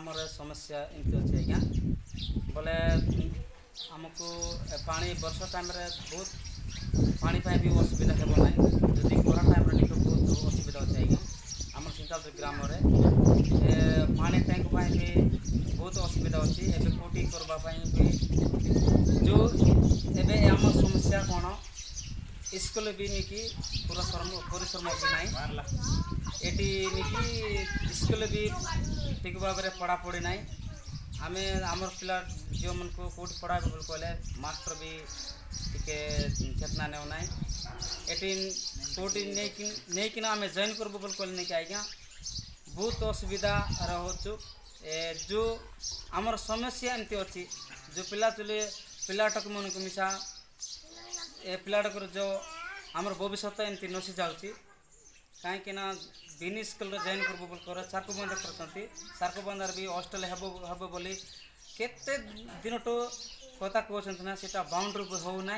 ग्राम समस्या एमती अच्छे आज्ञा बोले आमको पानी वर्षा टाइम बहुत पानी भी असुविधा हेब ना जदि खरा टाइम बहुत असुविधा अच्छे आज्ञा आम सिंचाल ग्राम पानी टैंक भी बहुत असुविधा अच्छी एवं कोटी करवाई भी जो एवं आम समस्या कौन स्कूल भी नहीं परिश्रम भी ना ये स्कूल भी ठीक भाव में पढ़ापढ़ी ना आम आमर पिला जो मन को कौट पढ़ा बोल कहले मास्टर भी टिके चेतना ने ना ये कौटी नहीं आम जॉइन करबू बोल कहले नहीं कि आज्ञा बहुत असुविधा रोचु जो आमर समस्या एमती अच्छी जो पिलाटक मन को मिसा ए पिलाटकर जो आमर भविष्य एमती नसी जाऊँगी कहीं बिनी स्कूल जॉइन करबू बोल सार्को बंद कर सार्को बंदार भी हॉस्टेल हे बोली केते दिन टू कथा कहते ना सीटा बाउंड्री हो ना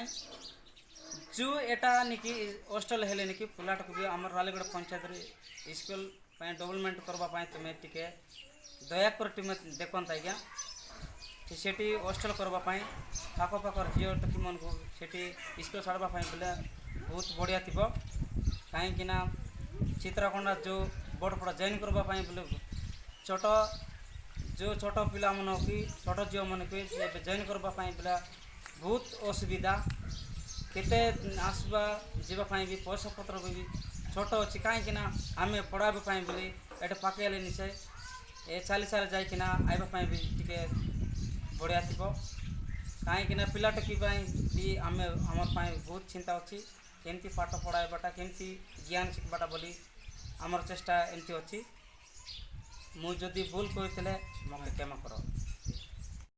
जो एटा निकी हॉस्टेल हेले निकी पिलाटक भी आम रालीगढ़ पंचायत स्कूल डेवलपमेंट करवाई तुम्हें टिके दयाकर तुम्हें देखत आज्ञा सेठी हॉस्टेल करवाई पाख पाखर झील टकी मन को सेठी स्कूल छाड़वाई बोले बहुत बढ़िया थी कहीं चित्राकोंडा जो बड़ बड़ जॉइन करवाई बोले छोट जो छोट पिला मन कि छोट झील मन को जॉइन करवाई बोले बहुत असुविधा केते आसवा जावाई भी पैसा पत्र भी छोट अच्छी कहीं आम पढ़ाई बोली ये पाके निचे ए चाली साल जाइना आवाई भी टिके बढ़िया थी कहीं पिलाटकी भी आम बहुत चिंता अच्छी केमती पाठ पढ़ाइबाटा केमती ज्ञान शिखबाटा बोली आमर चेष्टा एमती अच्छी मुझे भूल कहते मत क्षमा कर।